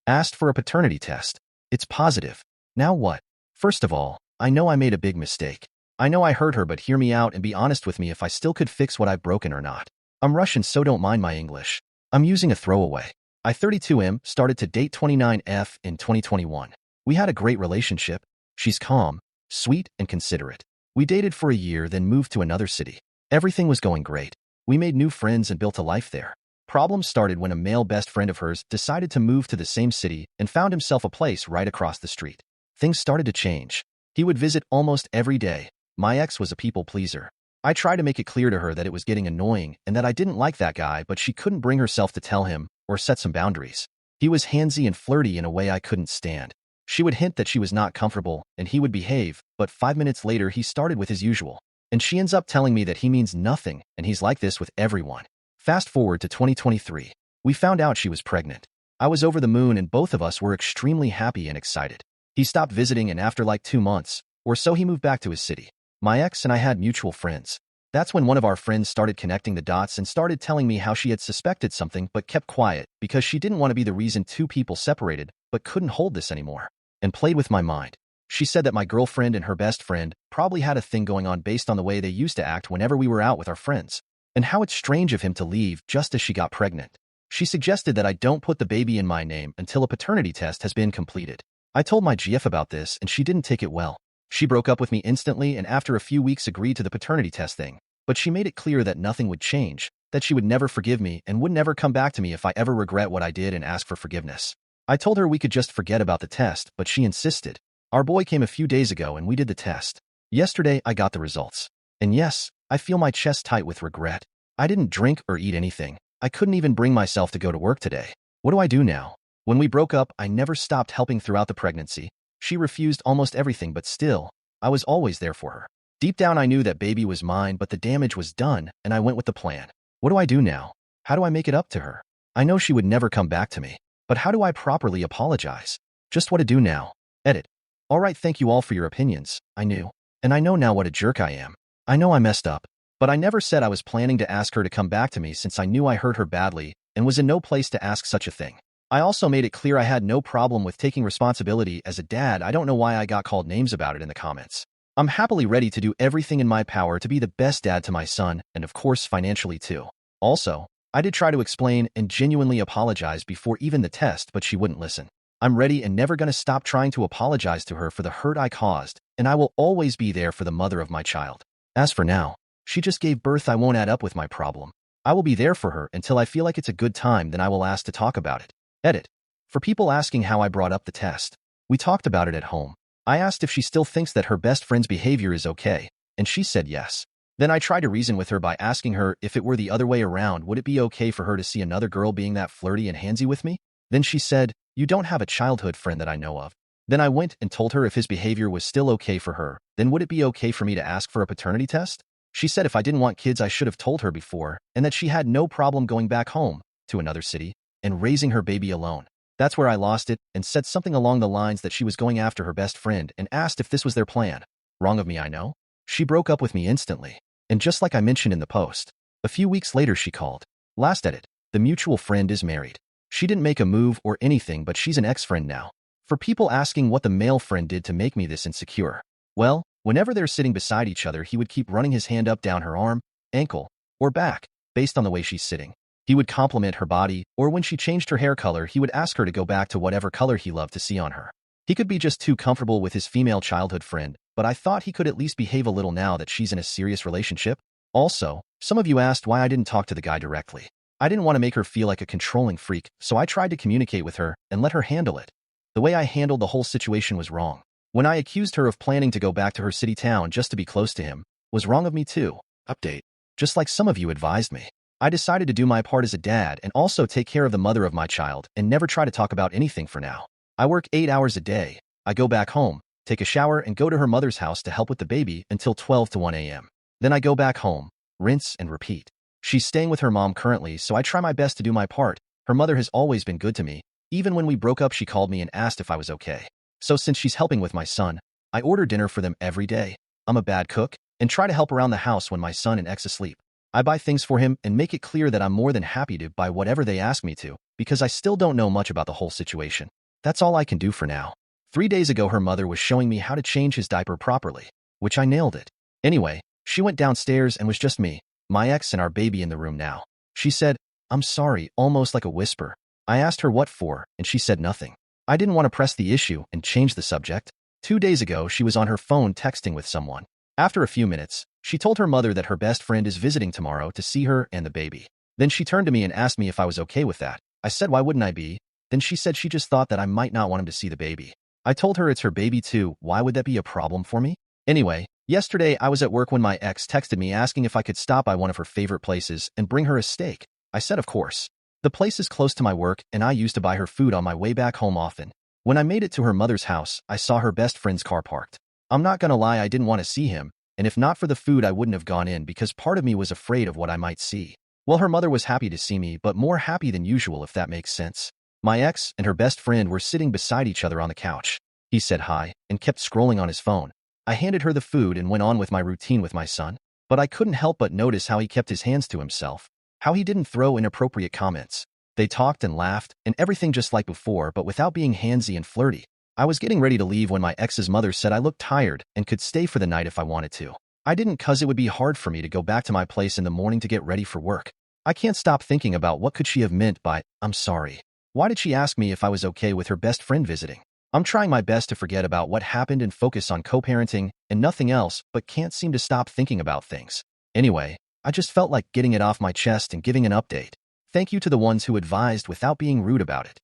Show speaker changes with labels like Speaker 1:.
Speaker 1: Asked for a paternity test. It's positive. Now what? First of all, I know I made a big mistake. I know I hurt her, but hear me out and be honest with me if I still could fix what I've broken or not. I'm Russian, so don't mind my English. I'm using a throwaway. I 32M started to date 29F in 2021. We had a great relationship. She's calm, sweet, and considerate. We dated for a year, then moved to another city. Everything was going great. We made new friends and built a life there. Problems started when a male best friend of hers decided to move to the same city and found himself a place right across the street. Things started to change. He would visit almost every day. My ex was a people pleaser. I tried to make it clear to her that it was getting annoying and that I didn't like that guy, but she couldn't bring herself to tell him or set some boundaries. He was handsy and flirty in a way I couldn't stand. She would hint that she was not comfortable and he would behave, but 5 minutes later he started with his usual. And she ends up telling me that he means nothing and he's like this with everyone. Fast forward to 2023. We found out she was pregnant. I was over the moon and both of us were extremely happy and excited. He stopped visiting and after like 2 months or so he moved back to his city. My ex and I had mutual friends. That's when one of our friends started connecting the dots and started telling me how she had suspected something but kept quiet because she didn't want to be the reason 2 people separated but couldn't hold this anymore, and played with my mind. She said that my girlfriend and her best friend probably had a thing going on based on the way they used to act whenever we were out with our friends, and how it's strange of him to leave just as she got pregnant. She suggested that I don't put the baby in my name until a paternity test has been completed. I told my GF about this and she didn't take it well. She broke up with me instantly and after a few weeks agreed to the paternity test thing. But she made it clear that nothing would change, that she would never forgive me and would never come back to me if I ever regret what I did and ask for forgiveness. I told her we could just forget about the test, but she insisted. Our boy came a few days ago and we did the test. Yesterday, I got the results. And yes, I feel my chest tight with regret. I didn't drink or eat anything. I couldn't even bring myself to go to work today. What do I do now? When we broke up, I never stopped helping throughout the pregnancy. She refused almost everything, but still, I was always there for her. Deep down, I knew that baby was mine, but the damage was done, and I went with the plan. What do I do now? How do I make it up to her? I know she would never come back to me, but how do I properly apologize? Just what to do now. Edit. Alright, thank you all for your opinions. I knew. And I know now what a jerk I am. I know I messed up. But I never said I was planning to ask her to come back to me since I knew I hurt her badly and was in no place to ask such a thing. I also made it clear I had no problem with taking responsibility as a dad. I don't know why I got called names about it in the comments. I'm happily ready to do everything in my power to be the best dad to my son, and of course financially too. Also, I did try to explain and genuinely apologize before even the test, but she wouldn't listen. I'm ready and never gonna stop trying to apologize to her for the hurt I caused, and I will always be there for the mother of my child. As for now, she just gave birth. I won't add up with my problem. I will be there for her until I feel like it's a good time, then I will ask to talk about it. Edit. For people asking how I brought up the test, we talked about it at home. I asked if she still thinks that her best friend's behavior is okay, and she said yes. Then I tried to reason with her by asking her if it were the other way around, would it be okay for her to see another girl being that flirty and handsy with me? Then she said, "You don't have a childhood friend that I know of." Then I went and told her if his behavior was still okay for her, then would it be okay for me to ask for a paternity test? She said if I didn't want kids I should have told her before, and that she had no problem going back home to another city and raising her baby alone. That's where I lost it and said something along the lines that she was going after her best friend and asked if this was their plan. Wrong of me, I know. She broke up with me instantly. And just like I mentioned in the post, a few weeks later she called. Last edit. The mutual friend is married. She didn't make a move or anything, but she's an ex-friend now. For people asking what the male friend did to make me this insecure, well, whenever they're sitting beside each other, he would keep running his hand up down her arm, ankle, or back, based on the way she's sitting. He would compliment her body, or when she changed her hair color, he would ask her to go back to whatever color he loved to see on her. He could be just too comfortable with his female childhood friend, but I thought he could at least behave a little now that she's in a serious relationship. Also, some of you asked why I didn't talk to the guy directly. I didn't want to make her feel like a controlling freak, so I tried to communicate with her and let her handle it. The way I handled the whole situation was wrong. When I accused her of planning to go back to her city town just to be close to him, was wrong of me too. Update. Just like some of you advised me. I decided to do my part as a dad and also take care of the mother of my child and never try to talk about anything for now. I work 8 hours a day. I go back home, take a shower, and go to her mother's house to help with the baby until 12 to 1 a.m. Then I go back home, rinse and repeat. She's staying with her mom currently, so I try my best to do my part. Her mother has always been good to me. Even when we broke up, she called me and asked if I was okay. So since she's helping with my son, I order dinner for them every day. I'm a bad cook and try to help around the house when my son and ex asleep. I buy things for him and make it clear that I'm more than happy to buy whatever they ask me to, because I still don't know much about the whole situation. That's all I can do for now. 3 days ago, her mother was showing me how to change his diaper properly, which I nailed it. Anyway, she went downstairs and was just me, my ex, and our baby in the room now. She said, "I'm sorry," almost like a whisper. I asked her what for, and she said nothing. I didn't want to press the issue and change the subject. 2 days ago, she was on her phone texting with someone. After a few minutes, she told her mother that her best friend is visiting tomorrow to see her and the baby. Then she turned to me and asked me if I was okay with that. I said, why wouldn't I be? Then she said she just thought that I might not want him to see the baby. I told her it's her baby too. Why would that be a problem for me? Anyway, yesterday I was at work when my ex texted me asking if I could stop by one of her favorite places and bring her a steak. I said of course. The place is close to my work and I used to buy her food on my way back home often. When I made it to her mother's house, I saw her best friend's car parked. I'm not gonna lie, I didn't want to see him, and if not for the food I wouldn't have gone in because part of me was afraid of what I might see. Well, her mother was happy to see me, but more happy than usual, if that makes sense. My ex and her best friend were sitting beside each other on the couch. He said hi and kept scrolling on his phone. I handed her the food and went on with my routine with my son, but I couldn't help but notice how he kept his hands to himself, how he didn't throw inappropriate comments. They talked and laughed and everything just like before, but without being handsy and flirty. I was getting ready to leave when my ex's mother said I looked tired and could stay for the night if I wanted to. I didn't, cause it would be hard for me to go back to my place in the morning to get ready for work. I can't stop thinking about what could she have meant by, "I'm sorry." Why did she ask me if I was okay with her best friend visiting? I'm trying my best to forget about what happened and focus on co-parenting and nothing else, but can't seem to stop thinking about things. Anyway, I just felt like getting it off my chest and giving an update. Thank you to the ones who advised without being rude about it.